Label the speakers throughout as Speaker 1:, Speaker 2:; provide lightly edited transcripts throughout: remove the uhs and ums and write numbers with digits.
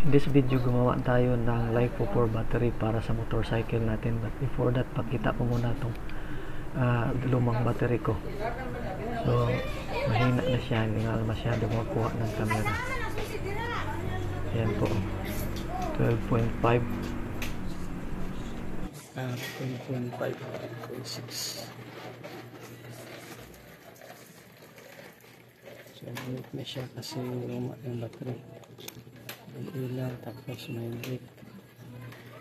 Speaker 1: In this video, gumawa tayo ng LiPo4 battery para sa motorcycle natin. But before that, pakita ko muna itong lumang battery ko. So, mahina na siya. Hindi nga masyado makuha ng camera. Ayan po. 12.5. 12.5. 12.6. So, balik na siya kasi luma yung battery. May ilaw, tapos may brake.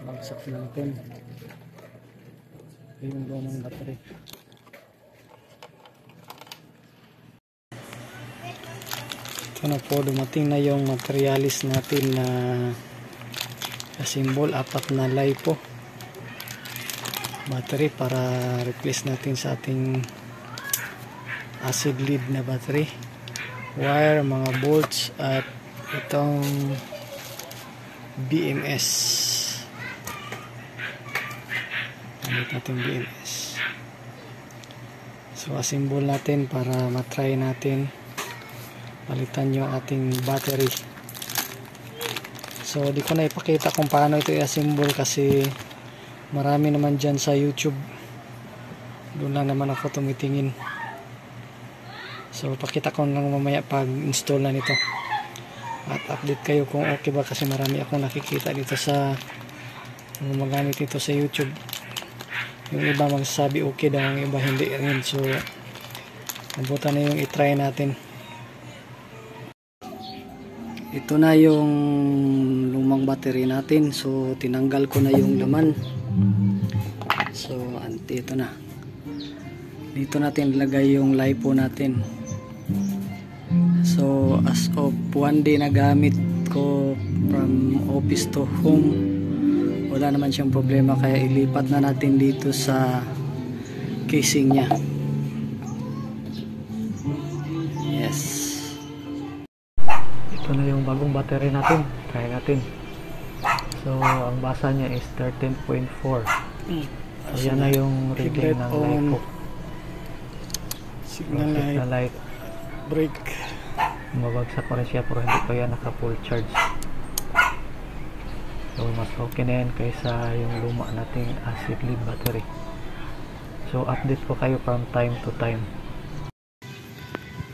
Speaker 1: Bagsak natin. Yung lumang battery. Ito na po, dumating na yung materialis natin na symbol, 4 na LiPo battery para replace natin sa ating acid lead na battery. Wire, mga bolts, at itong BMS. Gamit natin BMS. So, assemble natin para matry natin palitan yung ating battery. So, di ko na ipakita kung paano ito i-assemble kasi marami naman dyan sa YouTube. Doon lang naman ako tumitingin. So, pakita ko lang mamaya pag install na nito. At update kayo kung okay ba kasi marami akong nakikita dito sa gumagamit ito sa YouTube. Yung iba magsasabi okay daw, yung iba hindi rin. So, nabutan na yung i-try natin. Ito na yung lumang battery natin. So, tinanggal ko na yung laman. So, ito na. Dito natin ilagay yung LiPo natin. So, as of one day na gamit ko from office to home, wala naman siyang problema, kaya ilipat na natin dito sa casing niya. Yes. Ito na yung bagong battery natin. Try natin. So, ang basa niya is 13.4. So, yan na yung reading ng LiPo.
Speaker 2: Signal light. Brake.
Speaker 1: Mabagsak pa rin siya pero hindi pa yan naka full charge. So, mas okay na yan kaysa yung luma nating acid lead battery. So, update ko kayo from time to time.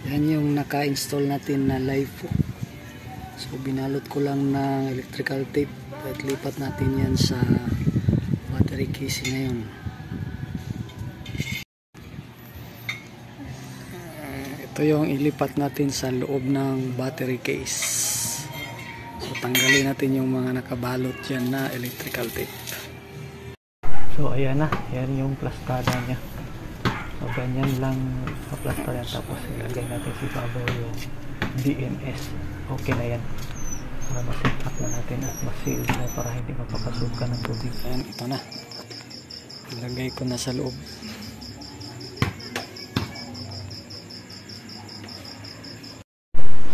Speaker 1: Yan yung naka-install natin na LiPo. So, binalot ko lang ng electrical tape at lipat natin yan sa battery casing ngayon. Ito yung ilipat natin sa loob ng battery case. So, tanggalin natin yung mga nakabalot dyan na electrical tape. So, ayan na. Yan yung plastada niya. So, ganyan lang kaplastada. Tapos, ilagay natin si Pablo yung BMS. Okay na yan. Para ma-set up na natin at ma-seal na para hindi mapapasukan ng tubig. Ayan, ito na. Ilagay ko na sa loob.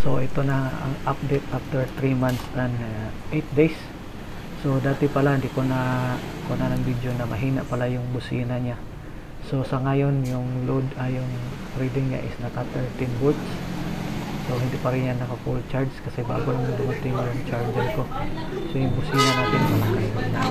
Speaker 1: So, ito na ang update after 3 months and 8 days. So, dati pala hindi ko na ng video na mahina pala yung busina niya. So, sa ngayon, yung load yung reading niya is naka 13 volts. So, hindi pa rin yan naka full charge kasi bago yung dumating yung charger ko. So, yung busina natin malakas na.